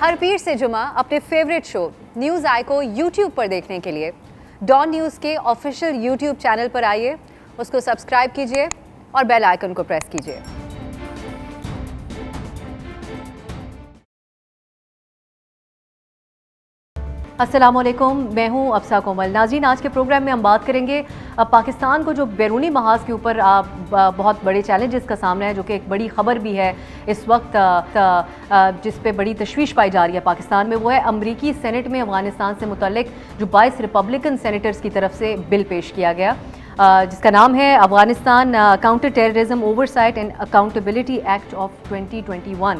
ہر پیر سے جمعہ اپنے فیوریٹ شو نیوز آئی کو یوٹیوب پر دیکھنے کے لیے ڈان نیوز کے آفیشیل یوٹیوب چینل پر آئیے، اس کو سبسکرائب کیجیے اور بیل آئیکن کو پریس کیجیے۔ السلام علیکم، میں ہوں افسا کومل۔ ناظرین، آج کے پروگرام میں ہم بات کریں گے پاکستان کو جو بیرونی محاذ کے اوپر بہت بڑے چیلنجز کا سامنا ہے، جو کہ ایک بڑی خبر بھی ہے اس وقت جس پہ بڑی تشویش پائی جا رہی ہے پاکستان میں، وہ ہے امریکی سینٹ میں افغانستان سے متعلق جو 22 ریپبلکن سینیٹرز کی طرف سے بل پیش کیا گیا، جس کا نام ہے Afghanistan counter terrorism oversight and accountability act of 2021۔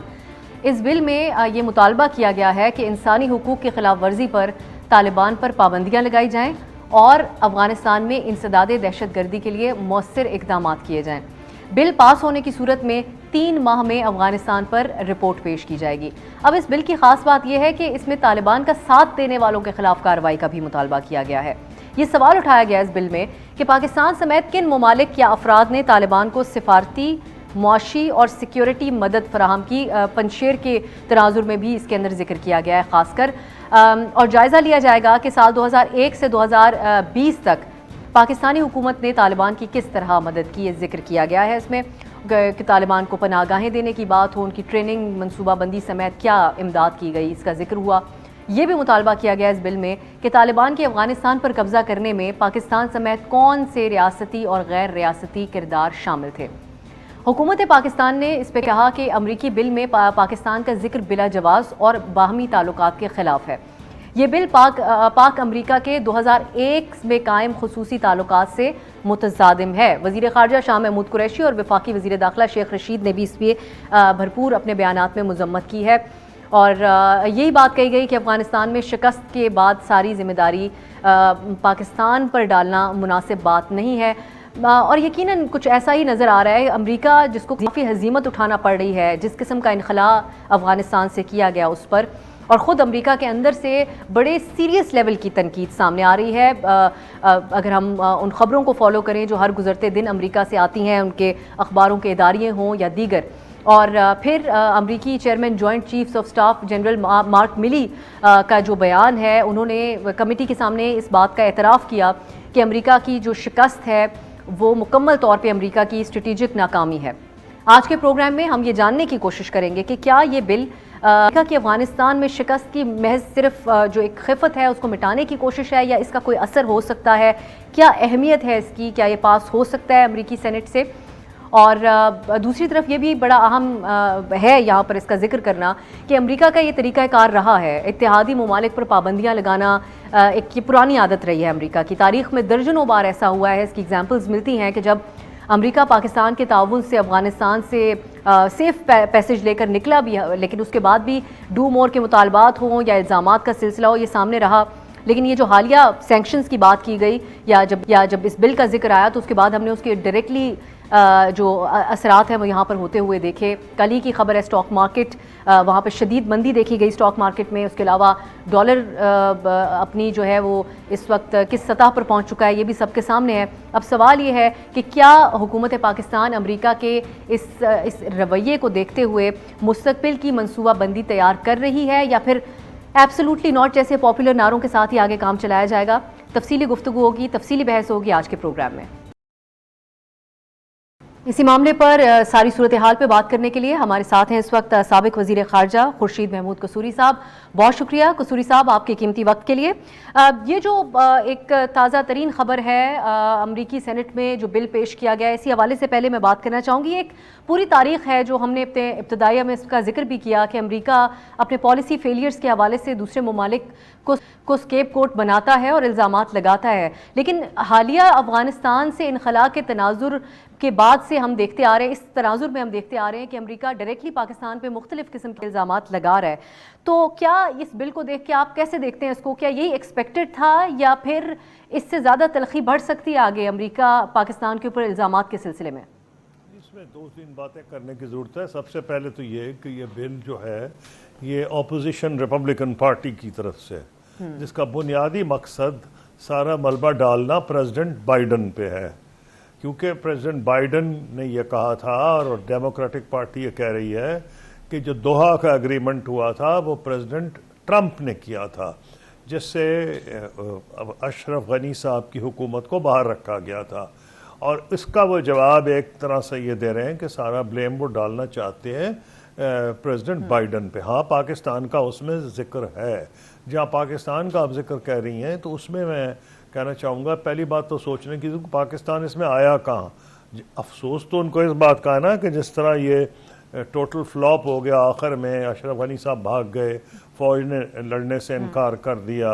اس بل میں یہ مطالبہ کیا گیا ہے کہ انسانی حقوق کی خلاف ورزی پر طالبان پر پابندیاں لگائی جائیں اور افغانستان میں انسداد دہشت گردی کے لیے مؤثر اقدامات کیے جائیں۔ بل پاس ہونے کی صورت میں 3 ماہ میں افغانستان پر رپورٹ پیش کی جائے گی۔ اب اس بل کی خاص بات یہ ہے کہ اس میں طالبان کا ساتھ دینے والوں کے خلاف کارروائی کا بھی مطالبہ کیا گیا ہے۔ یہ سوال اٹھایا گیا اس بل میں کہ پاکستان سمیت کن ممالک یا افراد نے طالبان کو سفارتی، معاشی اور سیکیورٹی مدد فراہم کی۔ پنشیر کے تناظر میں بھی اس کے اندر ذکر کیا گیا ہے خاص کر، اور جائزہ لیا جائے گا کہ سال 2001 سے 2020 تک پاکستانی حکومت نے طالبان کی کس طرح مدد کی، یہ ذکر کیا گیا ہے اس میں کہ طالبان کو پناہ گاہیں دینے کی بات ہو، ان کی ٹریننگ، منصوبہ بندی سمیت کیا امداد کی گئی، اس کا ذکر ہوا۔ یہ بھی مطالبہ کیا گیا اس بل میں کہ طالبان کے افغانستان پر قبضہ کرنے میں پاکستان سمیت کون سے ریاستی اور غیر ریاستی کردار شامل تھے۔ حکومت پاکستان نے اس پہ کہا کہ امریکی بل میں پاکستان کا ذکر بلا جواز اور باہمی تعلقات کے خلاف ہے۔ یہ بل پاک امریکہ کے 2001 میں قائم خصوصی تعلقات سے متصادم ہے۔ وزیر خارجہ شاہ محمود قریشی اور وفاقی وزیر داخلہ شیخ رشید نے بھی اس پہ بھرپور اپنے بیانات میں مذمت کی ہے، اور یہی بات کہی گئی کہ افغانستان میں شکست کے بعد ساری ذمہ داری پاکستان پر ڈالنا مناسب بات نہیں ہے، اور یقیناً کچھ ایسا ہی نظر آ رہا ہے۔ امریکہ جس کو کافی ہزیمت اٹھانا پڑ رہی ہے، جس قسم کا انخلاء افغانستان سے کیا گیا اس پر، اور خود امریکہ کے اندر سے بڑے سیریس لیول کی تنقید سامنے آ رہی ہے۔ اگر ہم ان خبروں کو فالو کریں جو ہر گزرتے دن امریکہ سے آتی ہیں، ان کے اخباروں کے اداریے ہوں یا دیگر، اور پھر امریکی chairman joint chiefs of staff general mark ملی کا جو بیان ہے، انہوں نے کمیٹی کے سامنے اس بات کا اعتراف کیا کہ امریکہ کی جو شکست ہے وہ مکمل طور پہ امریکہ کی اسٹریٹجک ناکامی ہے۔ آج کے پروگرام میں ہم یہ جاننے کی کوشش کریں گے کہ کیا یہ بل امریکہ کی افغانستان میں شکست کی محض صرف جو ایک خفت ہے اس کو مٹانے کی کوشش ہے، یا اس کا کوئی اثر ہو سکتا ہے، کیا اہمیت ہے اس کی، کیا یہ پاس ہو سکتا ہے امریکی سینٹ سے، اور دوسری طرف یہ بھی بڑا اہم ہے یہاں پر اس کا ذکر کرنا کہ امریکہ کا یہ طریقہ کار رہا ہے، اتحادی ممالک پر پابندیاں لگانا ایک یہ پرانی عادت رہی ہے امریکہ کی۔ تاریخ میں درجنوں بار ایسا ہوا ہے، اس کی ایگزامپلز ملتی ہیں کہ جب امریکہ پاکستان کے تعاون سے افغانستان سے سیف پیسج لے کر نکلا بھی، لیکن اس کے بعد بھی ڈو مور کے مطالبات ہوں یا الزامات کا سلسلہ ہو، یہ سامنے رہا۔ لیکن یہ جو حالیہ سینکشنز کی بات کی گئی یا جب اس بل کا ذکر آیا تو اس کے بعد ہم نے اس کے ڈائریکٹلی جو اثرات ہیں وہ یہاں پر ہوتے ہوئے دیکھے۔ کل ہی کی خبر ہے اسٹاک مارکیٹ، وہاں پہ شدید مندی دیکھی گئی اسٹاک مارکیٹ میں۔ اس کے علاوہ ڈالر اپنی جو ہے وہ اس وقت کس سطح پر پہنچ چکا ہے یہ بھی سب کے سامنے ہے۔ اب سوال یہ ہے کہ کیا حکومت پاکستان امریکہ کے اس رویے کو دیکھتے ہوئے مستقبل کی منصوبہ بندی تیار کر رہی ہے، یا پھر ایبسولوٹلی ناٹ جیسے پاپولر نعروں کے ساتھ ہی آگے کام چلایا جائے گا؟ تفصیلی گفتگو ہوگی، تفصیلی بحث ہوگی آج کے پروگرام میں۔ اسی معاملے پر ساری صورتحال پہ بات کرنے کے لیے ہمارے ساتھ ہیں اس وقت سابق وزیر خارجہ خورشید محمود قصوری صاحب۔ بہت شکریہ قصوری صاحب آپ کے قیمتی وقت کے لیے۔ یہ جو ایک تازہ ترین خبر ہے امریکی سینٹ میں جو بل پیش کیا گیا ہے، اسی حوالے سے پہلے میں بات کرنا چاہوں گی، ایک پوری تاریخ ہے جو ہم نے اپنے ابتدائیہ میں اس کا ذکر بھی کیا کہ امریکہ اپنے پالیسی فیلیئرز کے حوالے سے دوسرے ممالک کو اسکیپ کوٹ بناتا ہے اور الزامات لگاتا ہے، لیکن حالیہ افغانستان سے انخلاء کے تناظر کے بعد سے ہم دیکھتے آ رہے ہیں، اس تناظر میں ہم دیکھتے آ رہے ہیں کہ امریکہ ڈائریکٹلی پاکستان پہ مختلف قسم کے الزامات لگا رہا ہے۔ تو کیا اس بل کو دیکھ کے آپ کیسے دیکھتے ہیں اس کو؟ کیا یہی ایکسپیکٹڈ تھا یا پھر اس سے زیادہ تلخی بڑھ سکتی ہے آگے امریکہ پاکستان کے اوپر الزامات کے سلسلے میں؟ اس میں 2-3 باتیں کرنے کی ضرورت ہے۔ سب سے پہلے تو یہ کہ یہ بل جو ہے یہ اپوزیشن ریپبلکن پارٹی کی طرف سے، جس کا بنیادی مقصد سارا ملبہ ڈالنا پریزیڈنٹ بائیڈن پہ ہے، کیونکہ پریزیڈنٹ بائیڈن نے یہ کہا تھا اور ڈیموکریٹک پارٹی یہ کہہ رہی ہے کہ جو دوحہ کا اگریمنٹ ہوا تھا وہ پریزیڈنٹ ٹرمپ نے کیا تھا، جس سے اشرف غنی صاحب کی حکومت کو باہر رکھا گیا تھا، اور اس کا وہ جواب ایک طرح سے یہ دے رہے ہیں کہ سارا بلیم وہ ڈالنا چاہتے ہیں پریزیڈنٹ بائیڈن پہ۔ ہاں پاکستان کا اس میں ذکر ہے، جہاں پاکستان کا آپ ذکر کہہ رہی ہیں تو اس میں کہنا چاہوں گا پہلی بات تو سوچنے کی پاکستان اس میں آیا کہاں۔ افسوس تو ان کو اس بات کا ہے نا کہ جس طرح یہ ٹوٹل فلاپ ہو گیا، آخر میں اشرف غنی صاحب بھاگ گئے، فوج نے لڑنے سے انکار کر دیا،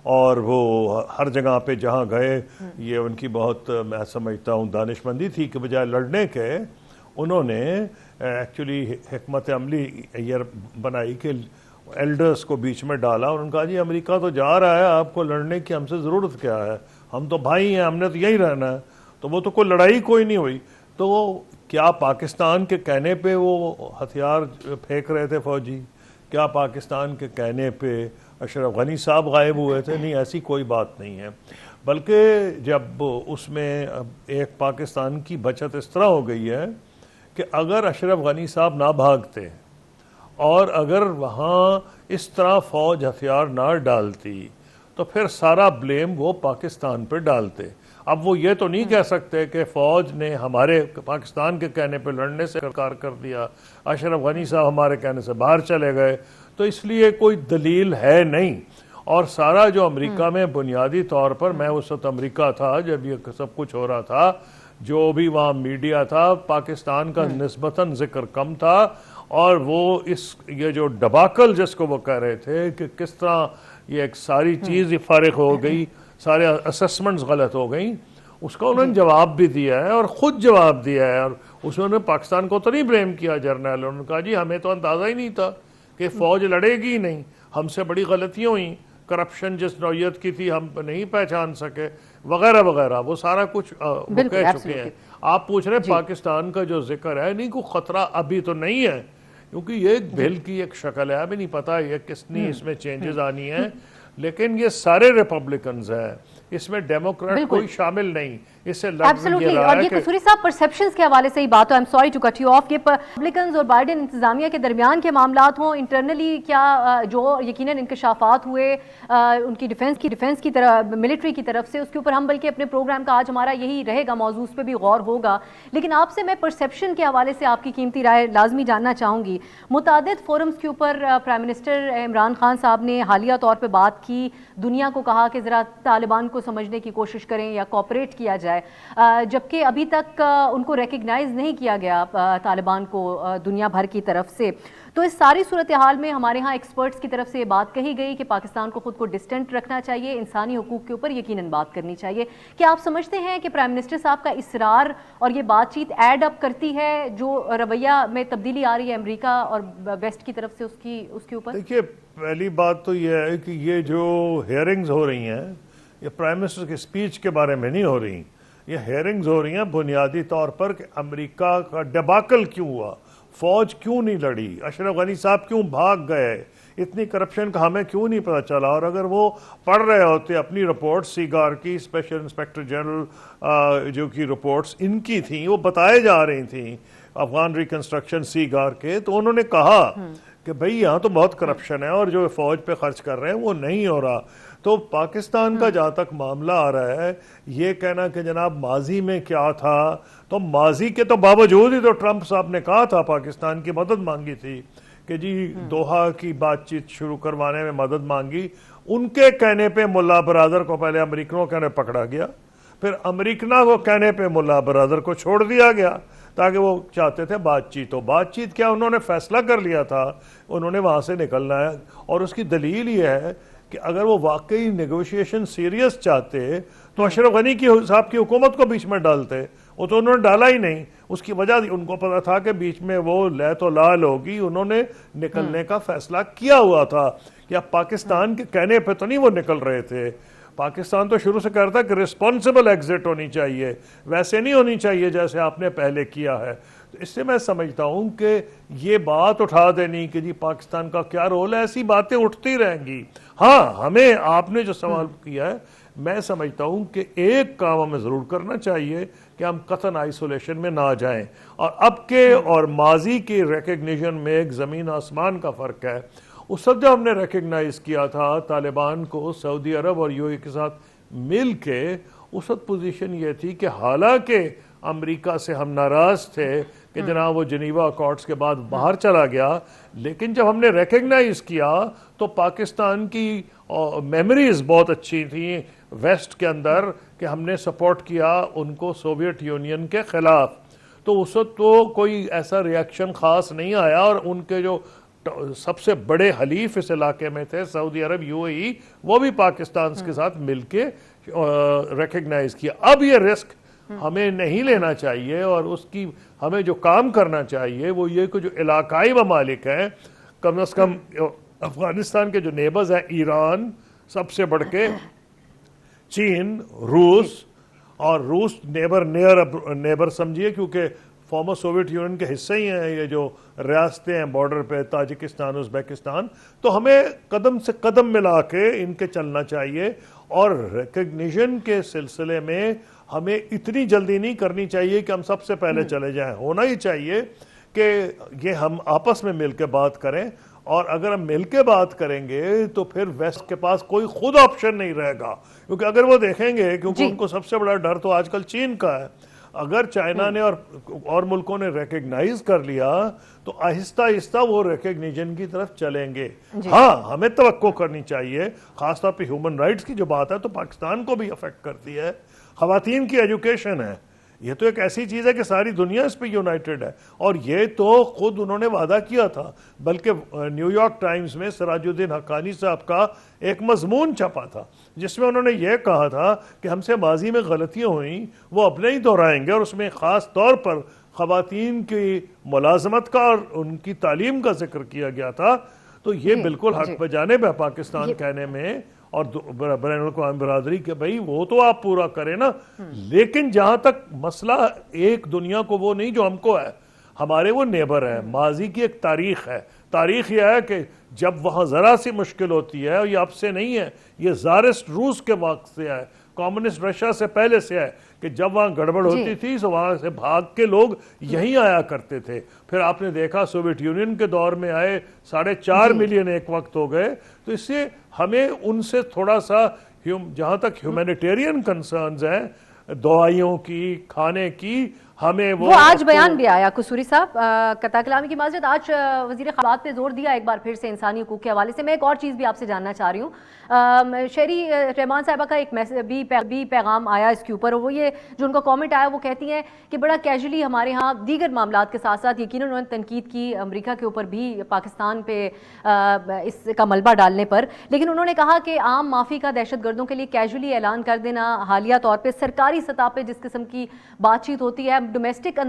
اور وہ ہر جگہ پہ جہاں گئے یہ ان کی بہت میں سمجھتا ہوں دانش مندی تھی کہ بجائے لڑنے کے انہوں نے ایکچولی حکمت عملی یہ بنائی کہ ایلڈرز کو بیچ میں ڈالا اور ان کا جی امریکہ تو جا رہا ہے، آپ کو لڑنے کی ہم سے ضرورت کیا ہے، ہم تو بھائی ہیں، ہم نے تو یہی رہنا ہے۔ تو وہ تو کوئی لڑائی کوئی نہیں ہوئی۔ تو کیا پاکستان کے کہنے پہ وہ ہتھیار پھینک رہے تھے فوجی؟ کیا پاکستان کے کہنے پہ اشرف غنی صاحب غائب ہوئے تھے؟ نہیں، ایسی کوئی بات نہیں ہے۔ بلکہ جب اس میں ایک پاکستان کی بچت اس طرح ہو گئی ہے کہ اگر اشرف غنی صاحب نہ بھاگتے اور اگر وہاں اس طرح فوج ہتھیار نہ ڈالتی تو پھر سارا بلیم وہ پاکستان پہ ڈالتے۔ اب وہ یہ تو نہیں کہہ سکتے کہ فوج نے ہمارے پاکستان کے کہنے پہ لڑنے سے انکار کر دیا، اشرف غنی صاحب ہمارے کہنے سے باہر چلے گئے، تو اس لیے کوئی دلیل ہے نہیں۔ اور سارا جو امریکہ میں بنیادی طور پر، میں اس وقت امریکہ تھا جب یہ سب کچھ ہو رہا تھا، جو بھی وہاں میڈیا تھا پاکستان کا نسبتاً ذکر کم تھا، اور وہ یہ جو ڈباکل جس کو وہ کہہ رہے تھے کہ کس طرح یہ ایک ساری چیز فارغ ہو گئی، سارے اسسمنٹس غلط ہو گئیں، اس کا انہوں نے جواب بھی دیا ہے اور خود جواب دیا ہے۔ اور اس نے پاکستان کو تو نہیں بلیم کیا جرنیل، انہوں نے کہا جی ہمیں تو اندازہ ہی نہیں تھا کہ فوج لڑے گی نہیں، ہم سے بڑی غلطیاں ہوئیں، کرپشن جس نوعیت کی تھی ہم نہیں پہچان سکے، وغیرہ وغیرہ، وہ سارا کچھ وہ کہہ چکے ہیں۔ آپ پوچھ رہے پاکستان کا جو ذکر ہے، نہیں کوئی خطرہ ابھی تو نہیں ہے، کیونکہ یہ ایک بل کی ایک شکل ہے، ابھی نہیں پتا یہ کتنی اس میں چینجز آنی ہیں، لیکن یہ سارے ریپبلکنز ہیں، اس میں ڈیموکریٹ کوئی شامل نہیں، اس سے لگ بھی یہ رہا اور ہے یہ کہ قصوری صاحب پرسیپشنز کے حوالے سے ہی بات ہو، I'm sorry to cut you off، یہ ریپبلکنز اور بائیڈن انتظامیہ کے درمیان کے معاملات ہوں، انٹرنلی کیا جو یقیناً انکشافات ہوئے ان کی ڈیفنس کی طرف، ملٹری کی طرف سے، اس کے اوپر ہم بلکہ اپنے پروگرام کا آج ہمارا یہی رہے گا، موضوع اس پہ بھی غور ہوگا، لیکن آپ سے میں پرسیپشن کے حوالے سے آپ کی قیمتی رائے لازمی جاننا چاہوں گی۔ متعدد فورمز کے اوپر پرائم منسٹر عمران خان صاحب نے حالیہ طور پہ بات کی، دنیا کو کہا کہ ذرا طالبان کو سمجھنے کی کوشش کریں یا کوپریٹ کیا جائے، جبکہ ابھی تک ان کو ریکگنائز نہیں کیا گیا طالبان کو دنیا بھر کی طرف سے۔ تو اس ساری صورتحال میں ہمارے ہاں ایکسپرٹس کی طرف سے یہ بات کہی گئی کہ پاکستان کو خود کو ڈسٹنٹ رکھنا چاہیے، انسانی حقوق کے اوپر یقیناً بات کرنی چاہیے۔ کیا آپ سمجھتے ہیں کہ پرائم منسٹر صاحب کا اصرار اور یہ بات چیت ایڈ اپ کرتی ہے جو رویہ میں تبدیلی آ رہی ہے امریکہ اور ویسٹ کی طرف سے اس کے اوپر؟ دیکھیے، پہلی بات تو یہ ہے کہ یہ جو ہیئرنگز ہو رہی ہیں یہ پرائم منسٹر کی اسپیچ کے بارے میں نہیں ہو رہی، یہ ہیئرنگز ہو رہی ہیں بنیادی طور پر کہ امریکہ کا ڈباکل کیوں ہوا، فوج کیوں نہیں لڑی، اشرف غنی صاحب کیوں بھاگ گئے، اتنی کرپشن کا ہمیں کیوں نہیں پتہ چلا۔ اور اگر وہ پڑھ رہے ہوتے اپنی رپورٹ سیگار کی، اسپیشل انسپیکٹر جنرل جو کی رپورٹس ان کی تھیں، وہ بتائے جا رہی تھیں افغان ریکنسٹرکشن سیگار کے، تو انہوں نے کہا کہ بھئی یہاں تو بہت کرپشن ہے اور جو فوج پہ خرچ کر رہے ہیں وہ نہیں ہو رہا۔ تو پاکستان کا جہاں تک معاملہ آ رہا ہے، یہ کہنا کہ جناب ماضی میں کیا تھا، تو ماضی کے تو باوجود ہی تو ٹرمپ صاحب نے کہا تھا، پاکستان کی مدد مانگی تھی کہ جی دوحہ کی بات چیت شروع کروانے میں مدد مانگی، ان کے کہنے پہ ملا برادر کو پہلے امریکنوں کہنے پکڑا گیا، پھر امریکنہ کو کہنے پہ ملا برادر کو چھوڑ دیا گیا، تاکہ وہ چاہتے تھے بات چیت ہو۔ بات چیت کیا، انہوں نے فیصلہ کر لیا تھا انہوں نے وہاں سے نکلنا ہے، اور اس کی دلیل یہ ہے کہ اگر وہ واقعی نیگوشیشن سیریس چاہتے تو اشرف غنی کی صاحب کی حکومت کو بیچ میں ڈالتے، وہ تو انہوں نے ڈالا ہی نہیں۔ اس کی وجہ ان کو پتا تھا کہ بیچ میں وہ لیت و لال ہوگی، انہوں نے نکلنے کا فیصلہ کیا ہوا تھا کہ اب پاکستان کے کہنے پہ تو نہیں وہ نکل رہے تھے۔ پاکستان تو شروع سے کہتا ہے کہ رسپانسبل ایگزٹ ہونی چاہیے، ویسے نہیں ہونی چاہیے جیسے آپ نے پہلے کیا ہے۔ اس سے میں سمجھتا ہوں کہ یہ بات اٹھا دینی کہ جی پاکستان کا کیا رول ہے، ایسی باتیں اٹھتی رہیں گی۔ ہاں، ہمیں آپ نے جو سوال کیا ہے میں سمجھتا ہوں کہ ایک کام ہمیں ضرور کرنا چاہیے کہ ہم قطعاً آئسولیشن میں نہ جائیں. اور اب کے اور ماضی کی ریکگنیشن میں ایک زمین آسمان کا فرق ہے. اس وقت جب ہم نے ریکگنائز کیا تھا طالبان کو سعودی عرب اور یو اے کے ساتھ مل کے, اس وقت پوزیشن یہ تھی کہ حالانکہ امریکہ سے ہم ناراض تھے کہ جناب وہ جنیوا اکارڈز کے بعد باہر چلا گیا, لیکن جب ہم نے ریکگنائز کیا تو پاکستان کی میموریز بہت اچھی تھیں ویسٹ کے اندر کہ ہم نے سپورٹ کیا ان کو سوویت یونین کے خلاف. تو اس وقت تو کوئی ایسا ریاکشن خاص نہیں آیا, اور ان کے جو سب سے بڑے حلیف اس علاقے میں تھے سعودی عرب یو اے ای, وہ بھی پاکستان کے ساتھ مل کے ریکگنائز کیا. اب یہ رسک ہمیں نہیں لینا چاہیے, اور اس کی ہمیں جو کام کرنا چاہیے وہ یہ کہ جو علاقائی ممالک ہیں, کم از کم افغانستان کے جو نیبرز ہیں, ایران سب سے بڑھ کے, چین, روس, اور روس نیبر سمجھیے کیونکہ فارمر سوویت یونین کے حصے ہی ہیں یہ جو ریاستیں ہیں بارڈر پہ, تاجکستان, ازبیکستان, تو ہمیں قدم سے قدم ملا کے ان کے چلنا چاہیے. اور ریکگنیشن کے سلسلے میں ہمیں اتنی جلدی نہیں کرنی چاہیے کہ ہم سب سے پہلے چلے جائیں. ہونا ہی چاہیے کہ یہ ہم آپس میں مل کے بات کریں, اور اگر ہم مل کے بات کریں گے تو پھر ویسٹ کے پاس کوئی خود آپشن نہیں رہے گا, کیونکہ اگر وہ دیکھیں گے, کیونکہ ان کو سب سے بڑا ڈر تو آج کل چین کا ہے. اگر چائنا نے اور ملکوں نے ریکگنائز کر لیا تو آہستہ آہستہ وہ ریکگنیشن کی طرف چلیں گے. ہاں ہمیں توقع کرنی چاہیے, خاص طور پہ ہیومن رائٹس کی جو بات ہے تو پاکستان کو بھی افیکٹ کرتی ہے. خواتین کی ایجوکیشن ہے, یہ تو ایک ایسی چیز ہے کہ ساری دنیا اس پہ یونائٹڈ ہے, اور یہ تو خود انہوں نے وعدہ کیا تھا. بلکہ نیو یارک ٹائمز میں سراج الدین حقانی صاحب کا ایک مضمون چھپا تھا جس میں انہوں نے یہ کہا تھا کہ ہم سے ماضی میں غلطیاں ہوئیں وہ اب نہیں دہرائیں گے, اور اس میں خاص طور پر خواتین کی ملازمت کا اور ان کی تعلیم کا ذکر کیا گیا تھا. تو یہ بالکل حق بجانب ہے پاکستان کہنے میں اور بین الاقوامی برادری کے بھائی وہ تو آپ پورا کریں نا, لیکن جہاں تک مسئلہ ایک دنیا کو وہ نہیں جو ہم کو ہے, ہمارے وہ نیبر ہے, ماضی کی ایک تاریخ ہے. تاریخ یہ ہے کہ جب وہاں ذرا سی مشکل ہوتی ہے, اور یہ اب سے نہیں ہے, یہ زارسٹ روس کے وقت سے ہے, کمیونسٹ رشیا سے پہلے سے ہے, کہ جب وہاں گڑبڑ ہوتی تھی تو وہاں سے بھاگ کے لوگ یہیں آیا کرتے تھے. پھر آپ نے دیکھا سوویت یونین کے دور میں آئے 4.5 ملین ایک وقت ہو گئے. تو اس سے ہمیں ان سے تھوڑا سا جہاں تک ہیومینیٹیرین کنسرنز ہیں, دوائیوں کی, کھانے کی, ہمیں وہ آج بیان بھی آیا قصوری صاحب, قطع کلامی کی معذرت, آج وزیر خارجہ پہ زور دیا ایک بار پھر سے انسانی حقوق کے حوالے سے. میں ایک اور چیز بھی آپ سے جاننا چاہ رہی ہوں, شہری رحمان صاحبہ کا ایک بھی پیغام آیا اس کے اوپر, اور وہ یہ جو ان کا کامنٹ آیا, وہ کہتی ہیں کہ بڑا کیجولی ہمارے ہاں دیگر معاملات کے ساتھ ساتھ یقیناً انہوں نے تنقید کی امریکہ کے اوپر بھی پاکستان پہ اس کا ملبہ ڈالنے پر, لیکن انہوں نے کہا کہ عام معافی کا دہشت گردوں کے لیے کیجولی اعلان کر دینا, حالیہ طور پہ سرکاری سطح پہ جس قسم کی بات چیت ہوتی ہے ڈومیسٹک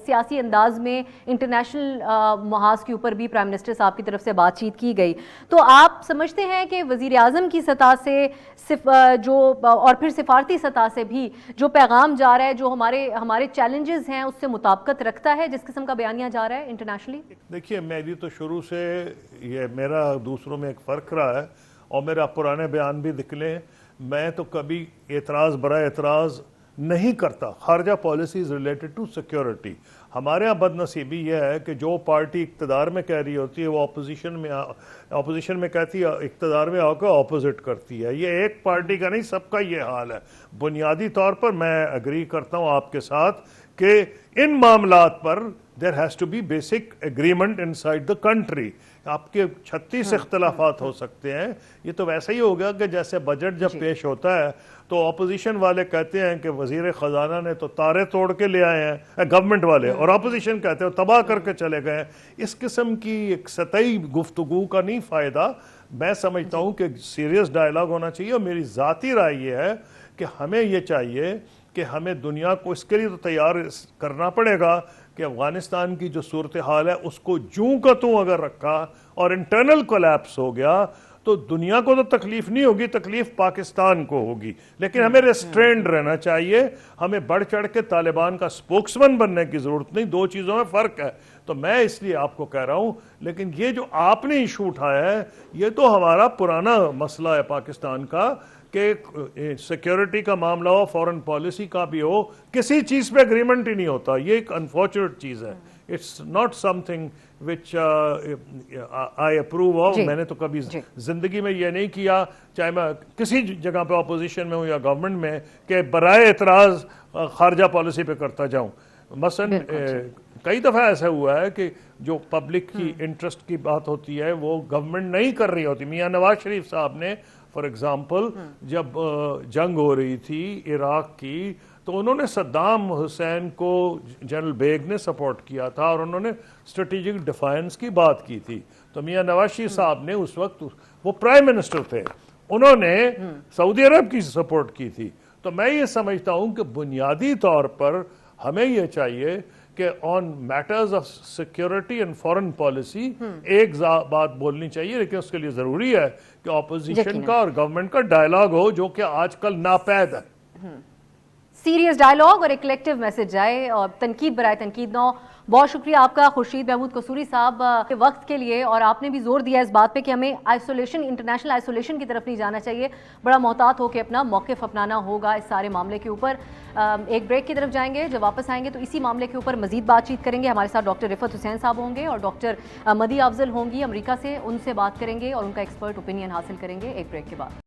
سیاسی انداز میں انٹرنیشنل محاذ کے اوپر بھی پرائم منسٹر صاحب کی طرف سے بات چیت کی گئی. تو آپ سمجھتے ہیں کہ وزیر اعظم کی سطح سے جو اور پھر سفارتی سطح سے بھی جو پیغام جا رہا ہے, جو ہمارے چیلنجز ہیں, اس سے مطابقت رکھتا ہے جس قسم کا بیانیہ جا رہا ہے انٹرنیشنلی؟ دیکھیے میری تو شروع سے یہ میرا دوسروں میں ایک فرق رہا ہے, اور میرا پرانے بیان بھی نکلے, میں تو کبھی اعتراض برائے اعتراض نہیں کرتا. خارجہ پالیسیز ریلیٹڈ ٹو سیکیورٹی. ہمارے یہاں بد نصیبی یہ ہے کہ جو پارٹی اقتدار میں کہہ رہی ہوتی ہے وہ اپوزیشن میں کہتی ہے, اقتدار میں آ کے اپوزٹ کرتی ہے. یہ ایک پارٹی کا نہیں, سب کا یہ حال ہے. بنیادی طور پر میں اگری کرتا ہوں آپ کے ساتھ کہ ان معاملات پر there has to be basic agreement inside the country. آپ کے 36 اختلافات ہو سکتے ہیں. یہ تو ویسا ہی ہوگا کہ جیسے بجٹ جب پیش ہوتا ہے تو اپوزیشن والے کہتے ہیں کہ وزیر خزانہ نے تو تارے توڑ کے لے آئے ہیں, گورنمنٹ والے, اور اپوزیشن کہتے ہیں تباہ کر کے چلے گئے. اس قسم کی ایک سطحی گفتگو کا نہیں فائدہ. میں سمجھتا ہوں کہ سیریس ڈائلاگ ہونا چاہیے, اور میری ذاتی رائے یہ ہے کہ ہمیں یہ چاہیے کہ ہمیں دنیا کو اس کے لیے تو تیار کرنا پڑے گا کہ افغانستان کی جو صورتحال ہے اس کو جوں کا توں اگر رکھا اور انٹرنل کولیپس ہو گیا تو دنیا کو تو تکلیف نہیں ہوگی, تکلیف پاکستان کو ہوگی. لیکن ہمیں ریسٹرینڈ رہنا چاہیے, ہمیں بڑھ چڑھ کے طالبان کا سپوکسمن بننے کی ضرورت نہیں. دو چیزوں میں فرق ہے. تو میں اس لیے آپ کو کہہ رہا ہوں, لیکن یہ جو آپ نے ایشو اٹھایا ہے یہ تو ہمارا پرانا مسئلہ ہے پاکستان کا کہ سیکیورٹی کا معاملہ ہو, فورن پالیسی کا بھی ہو, کسی چیز پہ اگریمنٹ ہی نہیں ہوتا. یہ ایک انفارچونیٹ چیز ہے. It's not something which I approve of. میں نے تو کبھی زندگی میں یہ نہیں کیا, چاہے میں کسی جگہ پہ اپوزیشن میں ہوں یا گورنمنٹ میں, کہ برائے اعتراض خارجہ پالیسی پہ کرتا جاؤں. مثلا کئی دفعہ ایسا ہوا ہے کہ جو پبلک کی انٹرسٹ کی بات ہوتی ہے وہ گورنمنٹ نہیں کر رہی ہوتی. میاں نواز شریف صاحب نے فار ایگزامپل جب جنگ ہو رہی تھی عراق کی, تو انہوں نے صدام حسین کو جنرل بیگ نے سپورٹ کیا تھا اور انہوں نے اسٹریٹجک ڈیفینس کی بات کی تھی. تو میاں نواز شریف صاحب نے اس وقت, وہ پرائم منسٹر تھے, انہوں نے سعودی عرب کی سپورٹ کی تھی. تو میں یہ سمجھتا ہوں کہ بنیادی طور پر ہمیں یہ چاہیے کہ on matters of security and foreign policy ایک بات بولنی چاہیے, لیکن اس کے لیے ضروری ہے کہ اپوزیشن کا اور گورنمنٹ کا ڈائلاگ ہو, جو کہ آج کل ناپید ہے. سیریس ڈائلاگ اور ایک کلیکٹیو میسج جائے, اور تنقید برائے تنقید نہ ہو. بہت شکریہ آپ کا خورشید محمود قصوری صاحب کے وقت کے لیے, اور آپ نے بھی زور دیا اس بات پہ کہ ہمیں آئسولیشن, انٹرنیشنل آئسولیشن کی طرف نہیں جانا چاہیے, بڑا محتاط ہو کے اپنا موقف اپنانا ہوگا اس سارے معاملے کے اوپر. ایک بریک کی طرف جائیں گے, جب واپس آئیں گے تو اسی معاملے کے اوپر مزید بات چیت کریں گے. ہمارے ساتھ ڈاکٹر رفعت حسین صاحب ہوں گے اور ڈاکٹر مدیحہ افضل ہوں گی امریکہ سے, ان سے بات کریں گے اور ان کا ایکسپرٹ اوپینین حاصل کریں گے ایک بریک کے بعد.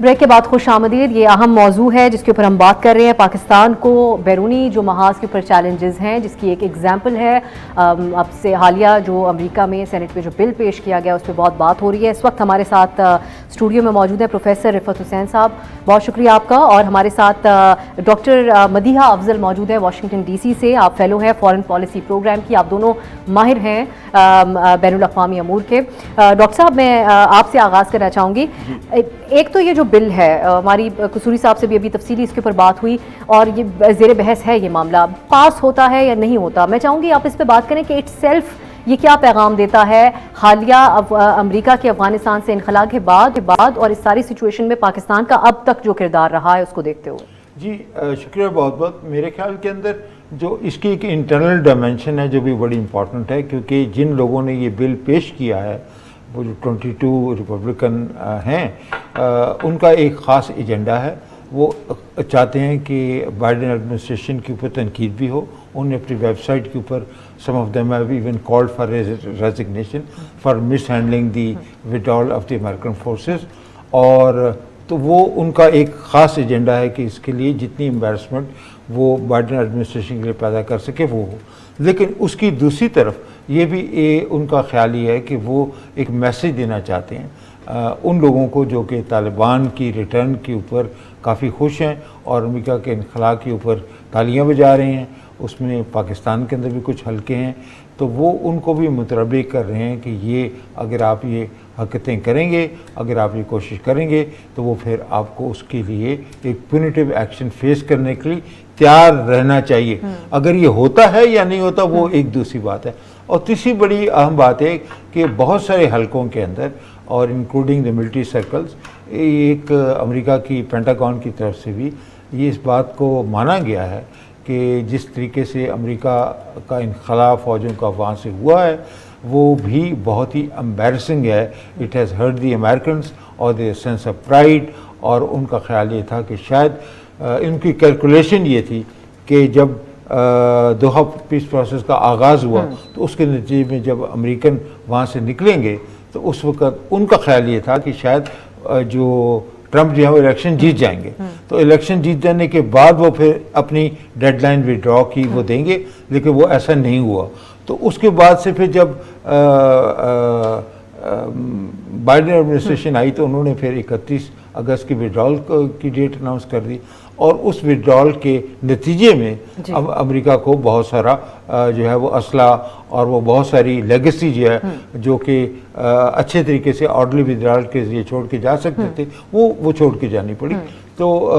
بریک کے بعد خوش آمدید. یہ اہم موضوع ہے جس کے اوپر ہم بات کر رہے ہیں. پاکستان کو بیرونی جو محاذ کے اوپر چیلنجز ہیں, جس کی ایک ایگزامپل ہے اب سے حالیہ جو امریکہ میں سینٹ میں جو بل پیش کیا گیا, اس پہ بہت بات ہو رہی ہے. اس وقت ہمارے ساتھ اسٹوڈیو میں موجود ہیں پروفیسر رفعت حسین صاحب, بہت شکریہ آپ کا, اور ہمارے ساتھ ڈاکٹر مدیحہ افضل موجود ہے واشنگٹن ڈی سی سے. آپ فیلو ہیں فارن پالیسی پروگرام کی, آپ دونوں ماہر ہیں بین الاقوامی امور کے. ڈاکٹر صاحب میں آپ سے آغاز کرنا چاہوں گی. ایک تو یہ جو بل ہے, ہماری قصوری صاحب سے بھی ابھی تفصیلی اس کے اوپر بات ہوئی, اور یہ زیر بحث ہے, یہ معاملہ پاس ہوتا ہے یا نہیں ہوتا. میں چاہوں گی آپ اس پہ بات کریں کہ اٹ سیلف یہ کیا پیغام دیتا ہے حالیہ امریکہ کے افغانستان سے انخلا کے بعد اور اس ساری سچویشن میں پاکستان کا اب تک جو کردار رہا ہے اس کو دیکھتے ہوئے. جی شکریہ بہت بہت. میرے خیال کے اندر جو اس کی ایک انٹرنل ڈائمنشن ہے جو بھی بڑی امپورٹنٹ ہے, کیونکہ جن لوگوں نے یہ بل پیش کیا ہے وہ جو 22 ریپبلکن ہیں, ان کا ایک خاص ایجنڈا ہے. وہ چاہتے ہیں کہ بائیڈن ایڈمنسٹریشن کے اوپر تنقید بھی ہو. انہوں نے اپنی ویب سائٹ کے اوپر some of them have even called for resignation for mishandling the withdrawal of the American forces. اور تو وہ ان کا ایک خاص ایجنڈا ہے کہ اس کے لیے جتنی امبیرسمنٹ وہ بائیڈن ایڈمنسٹریشن کے لیے پیدا کر سکے وہ ہو. لیکن اس کی دوسری طرف یہ بھی ان کا خیال یہ ہے کہ وہ ایک میسج دینا چاہتے ہیں ان لوگوں کو جو کہ طالبان کی ریٹرن کے اوپر کافی خوش ہیں اور امریکہ کے انخلا کے اوپر تالیاں بجا رہے ہیں. اس میں پاکستان کے اندر بھی کچھ حلقے ہیں, تو وہ ان کو بھی متربع کر رہے ہیں کہ یہ اگر آپ یہ حرکتیں کریں گے, اگر آپ یہ کوشش کریں گے, تو وہ پھر آپ کو اس کے لیے ایک پونیٹیو ایکشن فیس کرنے کے لیے تیار رہنا چاہیے. اگر یہ ہوتا ہے یا نہیں ہوتا وہ ایک دوسری بات ہے. اور تیسری بڑی اہم بات ہے کہ بہت سارے حلقوں کے اندر اور انکلوڈنگ دی ملٹری سرکلز, ایک امریکہ کی پینٹاگون کی طرف سے بھی یہ اس بات کو مانا گیا ہے کہ جس طریقے سے امریکہ کا انخلا فوجوں کا وہاں سے ہوا ہے وہ بھی بہت ہی امبیرسنگ ہے. It has hurt the Americans اور دی سینس آف پرائڈ. اور ان کا خیال یہ تھا کہ شاید ان کی کیلکولیشن یہ تھی کہ جب دوحہ پیس پروسیس کا آغاز ہوا تو اس کے نتیجے میں جب امریکن وہاں سے نکلیں گے تو اس وقت ان کا خیال یہ تھا کہ شاید جو ٹرمپ جو ہے وہ الیکشن جیت جائیں گے, تو الیکشن جیت جانے کے بعد وہ پھر اپنی ڈیڈ لائن وڈرا کی وہ دیں گے, لیکن وہ ایسا نہیں ہوا. تو اس کے بعد سے پھر جب بائیڈن ایڈمنسٹریشن آئی تو انہوں نے پھر 31 اگست کی وڈرال کی ڈیٹ اناؤنس کر دی, اور اس وڈرال کے نتیجے میں اب امریکہ کو بہت سارا جو ہے وہ اسلحہ اور وہ بہت ساری لیگیسی جو ہے جو کہ اچھے طریقے سے آرڈرلی ودرال کے ذریعے چھوڑ کے جا سکتے تھے وہ چھوڑ کے جانی پڑی. تو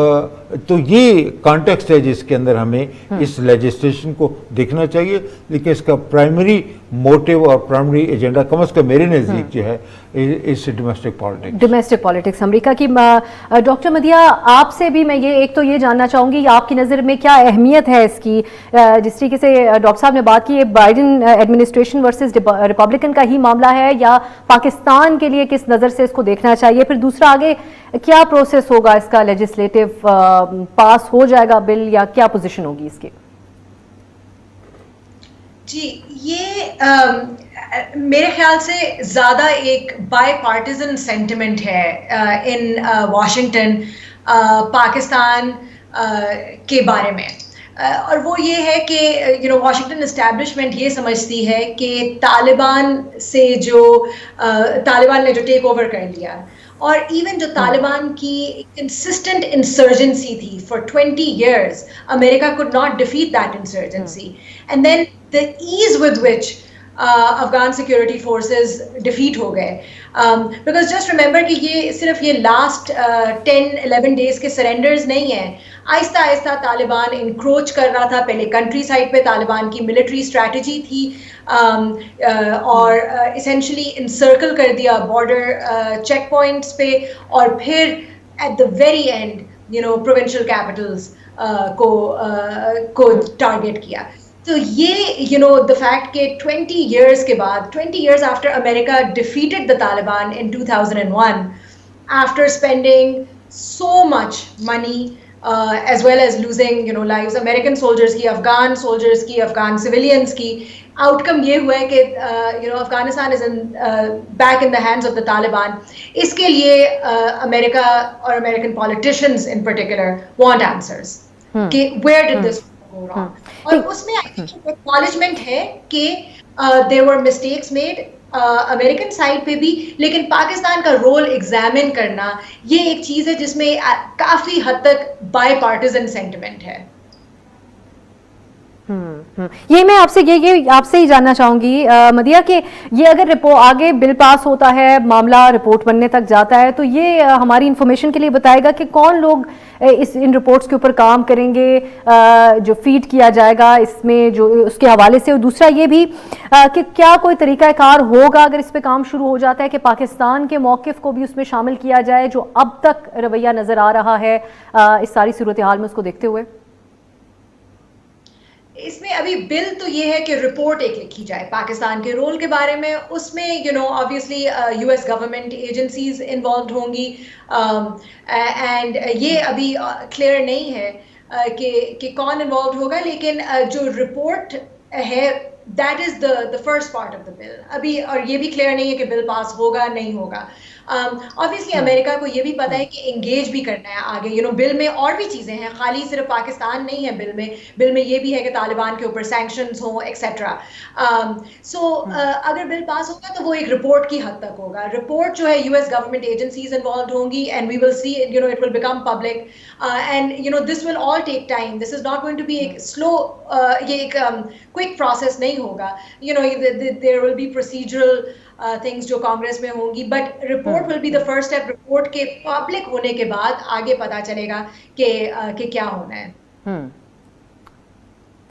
تو یہ کانٹیکسٹ ہے جس کے اندر ہمیں اس لیجسلیشن کو دیکھنا چاہیے، لیکن اس کا پرائمری موٹیو اور پرائمری ایجنڈا کم از کم میرے نزدیک جو ہے اس ڈومیسٹک پالیٹکس، ڈومیسٹک پالیٹکس امریکہ کی۔ ڈاکٹر مدیحہ، آپ سے بھی میں ایک تو یہ جاننا چاہوں گی آپ کی نظر میں کیا اہمیت ہے اس کی، جس طریقے سے ڈاکٹر صاحب نے بات کی، بائیڈن ایڈمنسٹریشن ورسز ریپبلکن کا ہی معاملہ ہے یا پاکستان کے لیے کس نظر سے اس کو دیکھنا چاہیے؟ پھر دوسرا، آگے کیا پروسیس ہوگا اس کا، لیجسلیٹو پاس ہو جائے گا بل یا کیا پوزیشن ہوگی اس کی؟ جی، یہ میرے خیال سے زیادہ ایک بائی پارٹیزن سینٹیمنٹ ہے ان واشنگٹن پاکستان کے بارے میں، اور وہ یہ ہے کہ واشنگٹن اسٹیبلشمنٹ یہ سمجھتی ہے کہ طالبان نے جو ٹیک اوور کر لیا، اور ایون جو طالبان کی کنسسٹنٹ انسرجنسی تھی for 20 years، America could not defeat that insurgency، and then the ease with which Afghan security forces defeat ہو گئے، بیکاز جسٹ ریمبر کہ یہ صرف یہ لاسٹ 10-11 days کے سرینڈرز نہیں ہیں، آہستہ آہستہ طالبان انکروچ کر رہا تھا۔ پہلے کنٹری سائڈ پہ طالبان کی ملٹری اسٹریٹجی تھی، اور اسینشلی انسرکل کر دیا بارڈر چیک پوائنٹس پہ، اور پھر at the very end provincial capitals کو ٹارگیٹ کیا۔ تو یہ the fact کہ 20 years کے بعد، 20 years after America defeated the Taliban in 2001, after spending so much money as well as losing lives، American soldiers کی، افغان soldiers کی، افغان civilians کی، آؤٹ کم یہ ہوا ہے کہ Afghanistan is back in the hands of the Taliban۔ اس کے لیے امریکہ اور American politicians in particular want answers کہ where did this go wrong، اور اس میں acknowledgement ہے کہ there were mistakes made American side پہ بھی، لیکن پاکستان کا رول ایگزامن کرنا یہ ایک چیز ہے جس میں کافی حد تک بائی پارٹیزن سینٹیمنٹ ہے۔ یہ میں آپ سے ہی جاننا چاہوں گی مدیحہ کہ یہ اگر آگے بل پاس ہوتا ہے، معاملہ رپورٹ بننے تک جاتا ہے، تو یہ ہماری انفارمیشن کے لیے بتائے گا کہ کون لوگ ان رپورٹس کے اوپر کام کریں گے، جو فیڈ کیا جائے گا اس میں، جو اس کے حوالے سے، اور دوسرا یہ بھی کہ کیا کوئی طریقہ کار ہوگا اگر اس پہ کام شروع ہو جاتا ہے کہ پاکستان کے موقف کو بھی اس میں شامل کیا جائے جو اب تک رویہ نظر آ رہا ہے اس ساری صورتحال میں، اس کو دیکھتے ہوئے؟ اس میں ابھی بل تو یہ ہے کہ رپورٹ ایک لکھی جائے پاکستان کے رول کے بارے میں، اس میں obviously US government agencies involved ہوں گی، اینڈ یہ ابھی کلیئر نہیں ہے کہ کون انوالوڈ ہوگا، لیکن جو رپورٹ ہے that is the first part of the bill ابھی، اور یہ بھی کلیئر نہیں ہے کہ بل پاس ہوگا نہیں ہوگا۔ obviously امریکہ کو یہ بھی پتا ہے کہ انگیج بھی کرنا ہے آگے، بل میں اور بھی چیزیں ہیں، خالی صرف پاکستان نہیں ہے بل میں یہ بھی ہے کہ طالبان کے اوپر سینکشنز ہوں ایکسیٹرا۔ سو اگر بل پاس ہوگا تو وہ ایک رپورٹ کی حد تک ہوگا، رپورٹ جو ہے US گورنمنٹ ایجنسیز انوالوڈ ہوں گی، and we will see it will become public and this will all take time, this is not going to be ایک slow یہ ایک quick process نہیں ہوگا، there will be procedural things جو کانگریس میں ہوں گی، but report will be the first step. Report کے پبلک ہونے کے بعد آگے پتا چلے گا کہ کیا ہونا ہے۔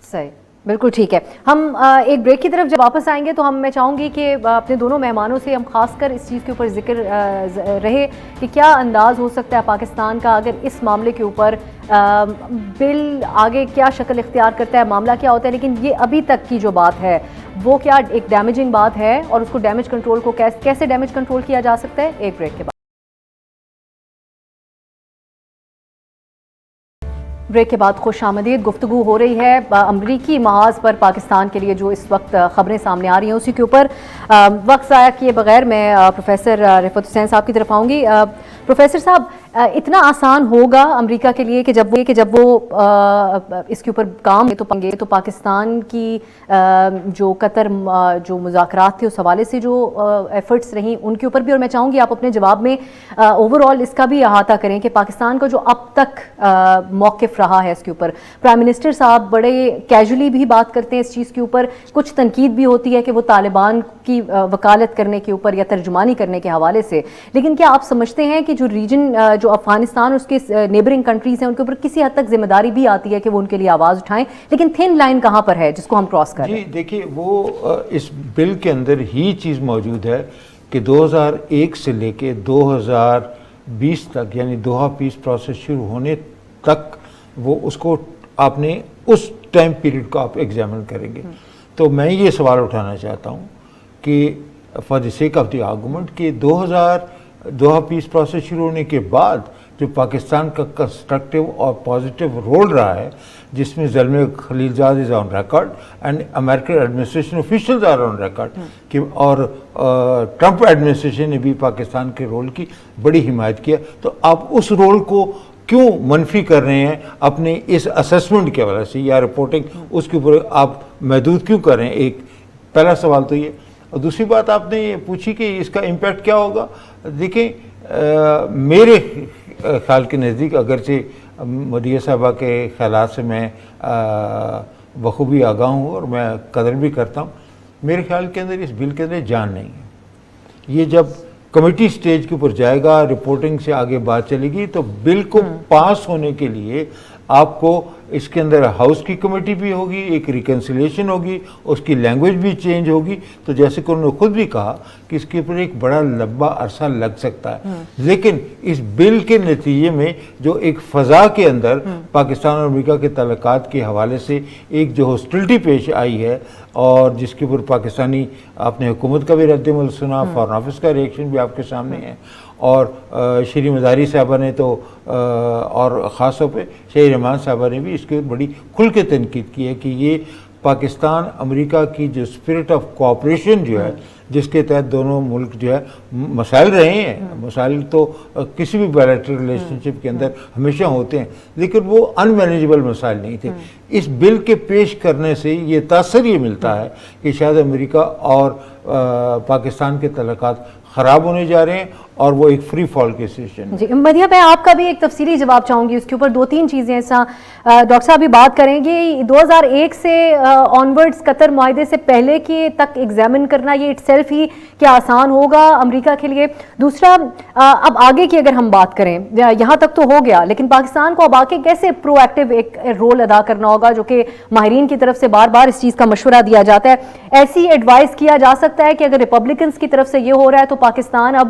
صحیح، بالکل ٹھیک ہے۔ ہم ایک بریک کی طرف جب واپس آئیں گے تو میں چاہوں گی کہ اپنے دونوں مہمانوں سے ہم خاص کر اس چیز کے اوپر ذکر رہے کہ کیا انداز ہو سکتا ہے پاکستان کا اگر اس معاملے کے اوپر بل آگے کیا شکل اختیار کرتا ہے، معاملہ کیا ہوتا ہے، لیکن یہ ابھی تک کی جو بات ہے وہ کیا ایک ڈیمیجنگ بات ہے، اور اس کو ڈیمیج کنٹرول کو کیسے ڈیمیج کنٹرول کیا جا سکتا ہے۔ ایک بریک کے بعد خوش آمدید۔ گفتگو ہو رہی ہے امریکی محاذ پر پاکستان کے لیے جو اس وقت خبریں سامنے آ رہی ہیں اسی کے اوپر۔ وقت ضائع کیے بغیر میں پروفیسر رفعت حسین صاحب کی طرف آؤں گی۔ پروفیسر صاحب، اتنا آسان ہوگا امریکہ کے لیے کہ جب وہ اس کے اوپر کام تو پنگے تو پاکستان کی جو قطر جو مذاکرات تھے اس حوالے سے جو ایفرٹس رہیں ان کے اوپر بھی، اور میں چاہوں گی آپ اپنے جواب میں اوور آل اس کا بھی احاطہ کریں کہ پاکستان کا جو اب تک موقف رہا ہے اس کے اوپر۔ پرائم منسٹر صاحب بڑے کیجولی بھی بات کرتے ہیں اس چیز کے اوپر، کچھ تنقید بھی ہوتی ہے کہ وہ طالبان کی وکالت کرنے کے اوپر یا ترجمانی کرنے کے حوالے سے، لیکن کیا آپ سمجھتے ہیں کہ جو ریجن جو افغانستان اور اس کے نیبرنگ کنٹریز ہیں ان کے اوپر کسی حد تک ذمہ داری بھی آتی ہے کہ وہ ان کے لیے آواز اٹھائیں, لیکن تھن لائن کہاں پر ہے جس کو ہم کراس کر رہے ہیں؟ جی دیکھیے, وہ اس بل کے اندر ہی چیز موجود ہے کہ 2001 سے لے کے 2020 تک, یعنی دوحہ پیس پروسیس شروع ہونے تک, وہ اس کو آپ نے اس ٹائم پیریڈ کو آپ ایگزامن کریں گے. تو میں یہ سوال اٹھانا چاہتا ہوں کہ for the sake of the argument کہ دوحہ پیس پروسیس شروع ہونے کے بعد جو پاکستان کا کنسٹرکٹیو اور پازیٹیو رول رہا ہے, جس میں Zalmay Khalilzad is on record and American administration officials are on record, کہ اور ٹرمپ ایڈمنسٹریشن نے بھی پاکستان کے رول کی بڑی حمایت کیا, تو آپ اس رول کو کیوں منفی کر رہے ہیں اپنے اس اسسمنٹ کے حوالے سے, یا رپورٹنگ اس کے اوپر آپ محدود کیوں کر رہے ہیں؟ ایک پہلا سوال تو یہ. اور دوسری بات آپ نے یہ پوچھی کہ اس کا امپیکٹ کیا ہوگا. دیکھیں, میرے خیال کے نزدیک, اگرچہ مدیہ صاحبہ کے خیالات سے میں بخوبی آگاہ ہوں اور میں قدر بھی کرتا ہوں, میرے خیال کے اندر اس بل کے اندر جان نہیں ہے. یہ جب کمیٹی سٹیج کے اوپر جائے گا, رپورٹنگ سے آگے بات چلے گی, تو بل کو پاس ہونے کے لیے آپ کو اس کے اندر ہاؤس کی کمیٹی بھی ہوگی, ایک ریکنسیلیشن ہوگی, اس کی لینگویج بھی چینج ہوگی. تو جیسے کہ انہوں نے خود بھی کہا کہ اس کے اوپر ایک بڑا لمبا عرصہ لگ سکتا ہے. لیکن اس بل کے نتیجے میں جو ایک فضا کے اندر پاکستان اور امریکہ کے تعلقات کے حوالے سے ایک جو ہاسٹیلٹی پیش آئی ہے, اور جس کے اوپر پاکستانی آپ نے حکومت کا بھی رد عمل سنا, فارن آفس کا ریئیکشن بھی آپ کے سامنے ہے, اور شری مزاری صاحبہ نے تو اور خاص طور پہ شہید رحمان صاحبہ نے بھی اس کے بڑی کھل کے تنقید کی ہے کہ یہ پاکستان امریکہ کی جو اسپرٹ آف کوآپریشن جو ہے, جس کے تحت دونوں ملک جو ہے مسائل رہے ہیں, مسائل تو کسی بھی بائلیٹرل ریلیشن شپ کے اندر ہمیشہ ہوتے ہیں, لیکن وہ ان مینیجبل مسائل نہیں تھے. اس بل کے پیش کرنے سے یہ تاثر یہ ملتا ہے کہ شاید امریکہ اور پاکستان کے تعلقات خراب ہونے جا رہے ہیں, اور وہ ایک فری فال کے سیشن. جی مدیہ, میں آپ کا بھی ایک تفصیلی جواب چاہوں گی اس کے اوپر. دو تین چیزیں ایسا ڈاکٹر صاحب بھی بات کریں گے. 2001 سے آنورڈز قطر معاہدے سے پہلے کے تک ایگزامن کرنا, یہ اٹ سیلف ہی کیا آسان ہوگا امریکہ کے لیے؟ دوسرا, اب آگے کی اگر ہم بات کریں, یہاں تک تو ہو گیا, لیکن پاکستان کو اب آگے کیسے پرو ایکٹیو ایک رول ادا کرنا ہوگا, جو کہ ماہرین کی طرف سے بار بار اس چیز کا مشورہ دیا جاتا ہے. ایسی ایڈوائز کیا جا سکتا ہے کہ اگر ریپبلکنس کی طرف سے یہ ہو رہا ہے تو پاکستان اب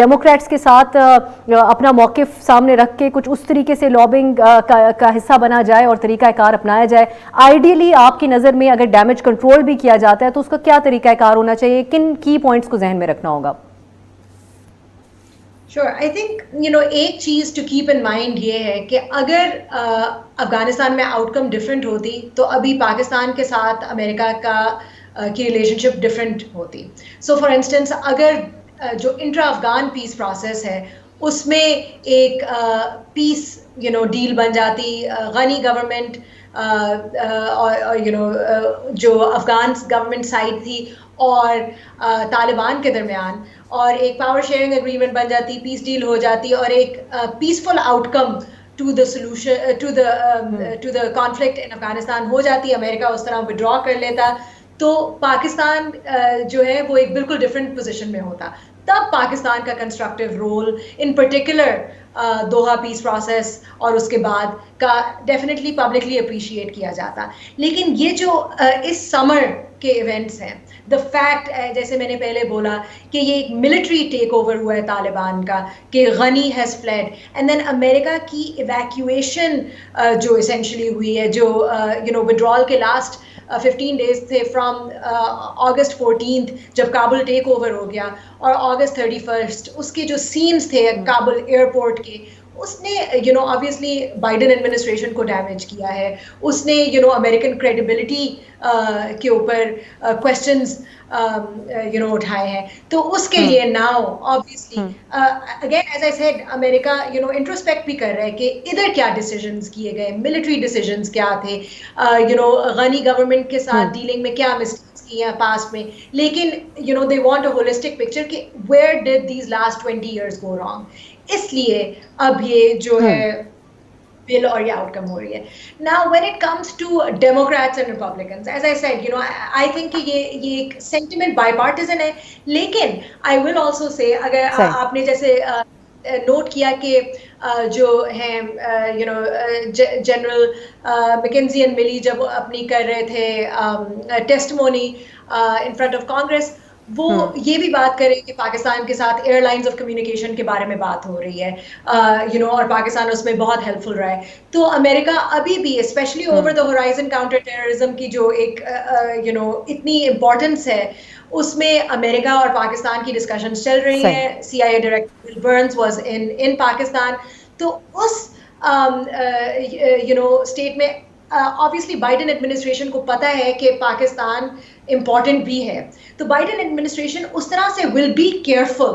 ڈیموکریٹس کے ساتھ اپنا موقف سامنے رکھ کے کچھ اس طریقے سے لابنگ کا حصہ بنا جائے اور طریقہ کار اپنایا جائے. آئیڈیلی آپ کی نظر میں اگر ڈیمیج کنٹرول بھی کیا جاتا ہے تو اس کا کیا طریقہ کار ہونا چاہیے, کن کی پوائنٹس کو ذہن میں رکھنا ہوگا؟ Sure, I think, ایک چیز ٹو کیپ ان مائنڈ یہ ہے کہ اگر افغانستان میں آؤٹ کم ڈفرینٹ ہوتی تو ابھی پاکستان کے ساتھ امریکہ کی ریلیشن شپ ڈفرینٹ ہوتی. سو فار انسٹنس, اگر جو انٹرا افغان پیس پروسیس ہے اس میں ایک پیس ڈیل بن جاتی, غنی گورنمنٹ جو افغان گورنمنٹ سائڈ تھی اور طالبان کے درمیان, اور ایک پاور شیئرنگ اگریمنٹ بن جاتی, پیس ڈیل ہو جاتی, اور ایک peaceful outcome to the solution to the conflict in Afghanistan ہو جاتی. امریکہ اس طرح ودرا کر لیتا تو پاکستان جو ہے وہ ایک بالکل ڈفرینٹ پوزیشن میں ہوتا. تب پاکستان کا constructive role in particular Doha peace process اور اس کے بعد کا ڈیفینیٹلی پبلکلی اپریشیٹ کیا جاتا. لیکن یہ جو اس سمر کے ایونٹس ہیں, دا فیکٹ جیسے میں نے پہلے بولا کہ یہ ایک ملٹری ٹیک اوور ہوا ہے طالبان کا, کہ غنی ہیز فلیڈ, اینڈ دین امریکہ کی ایویکویشن جو اسینشلی ہوئی ہے, جو ودرال کے لاسٹ 15 days تھے فرام August 14th جب کابل ٹیک اوور ہو گیا, اور August 31st اس کے جو سینز تھے کابل ایئرپورٹ کے, اس نے obviously بائیڈن ایڈمنسٹریشن کو ڈیمیج کیا ہے. اس نے امریکن کریڈیبلٹی کے اوپر کوشچنز اٹھائے ہیں. تو اس کے لیے now obviously again as I said, America introspect بھی کر رہا ہے کہ ادھر کیا ڈیسیژنز کیے گئے, ملٹری ڈیسیژنز کیا تھے, غنی گورنمنٹ کے ساتھ ڈیلنگ میں کیا مسٹیکس کی ہیں پاسٹ میں, لیکن they want a holistic picture کہ where did these last 20 years go wrong. اس لیے اب یہ جو ہے بل اور یہ آؤٹ کم ہو رہی ہے. Now when it comes to Democrats and Republicans, as I said, I think کہ یہ ایک sentiment bipartisan ہے. لیکن I will also say, اگر آپ نے جیسے نوٹ کیا کہ جو ہیں جنرل میکنزی اینڈ ملی جب اپنی کر رہے تھے ٹیسٹمونی ان فرنٹ آف کانگریس، وہ یہ بھی بات کریں کہ پاکستان کے ساتھ ایئر لائنز آف کمیونیکیشن کے بارے میں بات ہو رہی ہے اور پاکستان اس میں بہت ہیلپ فل رہا ہے. تو امریکہ ابھی بھی specially over the horizon counter terrorism کی جو ایک اتنی امپورٹنس ہے، اس میں امریکہ اور پاکستان کی ڈسکشنز چل رہی ہیں. CIA director will burns was in Pakistan. تو اس اسٹیٹ میں obviously بائیڈن ایڈمنسٹریشن کو پتہ ہے کہ پاکستان امپورٹنٹ بھی ہے. تو بائیڈن ایڈمنسٹریشن اس طرح سے ول بی کیئرفل،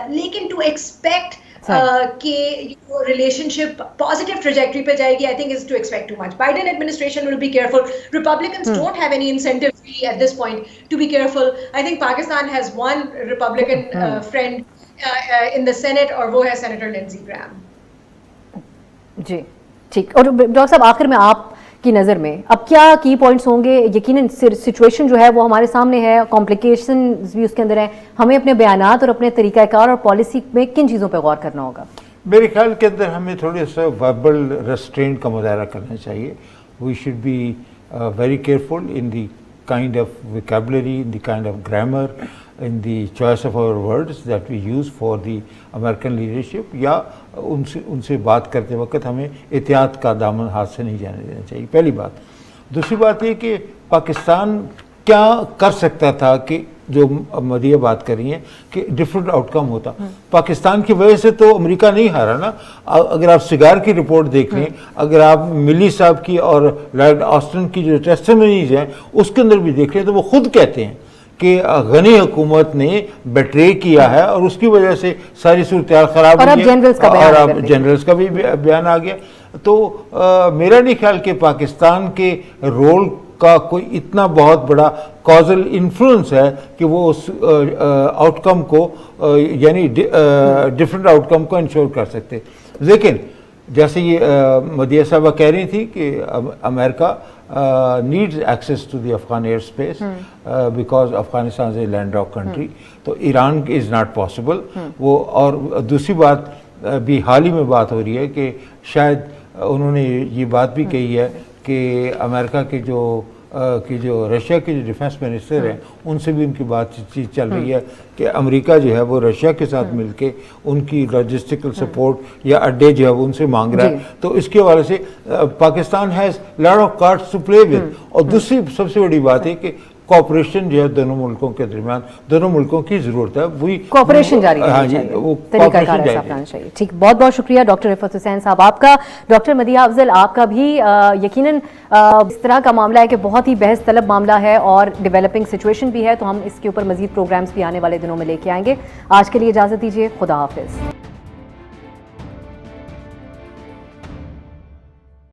لیکن ٹو ایکسپیکٹ کہ ریلیشن شپ پازیٹیو ٹریجیکٹری پہ جائے گی، I think is to expect too much. Biden administration will be careful. Republicans don't have any incentive really at this point to be careful. I think Pakistan has one Republican friend in the Senate اور وہ ہے senator لنزی gram. جی ٹھیک. اور doctor صاحب آخر میں آپ کی نظر میں اب کیا کی پوائنٹس ہوں گے؟ یقیناً سچویشن جو ہے وہ ہمارے سامنے ہے، کمپلیکیشنز بھی اس کے اندر ہیں، ہمیں اپنے بیانات اور اپنے طریقہ کار اور پالیسی میں کن چیزوں پہ غور کرنا ہوگا؟ میرے خیال کے اندر ہمیں تھوڑے سا وربل ریسٹرینٹ کا مظاہرہ کرنا چاہیے. We should be very careful in the kind of vocabulary, in the kind of grammar, in the choice of our words that we use for the American leadership. یا ان سے بات کرتے وقت ہمیں احتیاط کا دامن ہاتھ سے نہیں جانے دینا چاہیے، پہلی بات. دوسری بات یہ کہ پاکستان کیا کر سکتا تھا کہ جو مدیہ بات کر رہی ہیں کہ ڈفرینٹ آؤٹ کم ہوتا. پاکستان کی وجہ سے تو امریکہ نہیں ہارا نا. اگر آپ سگار کی رپورٹ دیکھ لیں، اگر آپ ملی صاحب کی اور لارڈ آسٹن کی جو ٹیسٹیمنیز ہیں اس کے اندر بھی دیکھ لیں تو وہ خود کہتے ہیں کہ غنی حکومت نے بیٹرے کیا ہے اور اس کی وجہ سے ساری صورتحال خراب ہوئی ہے. اور اب جنرلز کا بھی بیان آ گیا. تو میرا نہیں خیال کہ پاکستان کے رول کا کوئی اتنا بہت بڑا کازل انفلوئنس ہے کہ وہ اس آؤٹ کم کو یعنی ڈفرینٹ آؤٹ کم کو انشور کر سکتے. لیکن جیسے یہ مدیہ صاحبہ کہہ رہی تھی کہ امریکہ needs access to the Afghan airspace because Afghanistan is a landlocked country. تو ایران is not possible. وہ اور دوسری بات بھی حال ہی میں بات ہو رہی ہے کہ شاید انہوں نے یہ بات بھی کہی ہے کہ امریکہ کے جو رشیا کے جو ڈیفنس منسٹر ہیں ان سے بھی ان کی بات چیت چل رہی ہے کہ امریکہ جو ہے وہ رشیا کے ساتھ مل کے ان کی لاجسٹیکل سپورٹ یا اڈے جو ہے وہ ان سے مانگ رہا ہے. تو اس کے حوالے سے Pakistan has lot of cards to play with. اور دوسری سب سے بڑی بات ہے کہ کوآپریشن جو ہے دونوں ملکوں کے درمیان دونوں ملکوں کی ضرورت ہے. وہی کوآپریشن جاری رہنی چاہیے، وہ طریقہ کار ایسا اپنانا چاہیے. ٹھیک، بہت بہت شکریہ ڈاکٹر رفعت حسین صاحب آپ کا. ڈاکٹر مدیحہ افضل آپ کا بھی یقیناً اس طرح کا معاملہ ہے کہ بہت ہی بحث طلب معاملہ ہے اور ڈیولپنگ سچویشن بھی ہے، تو ہم اس کے اوپر مزید پروگرامز بھی آنے والے دنوں میں لے کے آئیں گے. آج کے لیے اجازت دیجیے، خدا حافظ.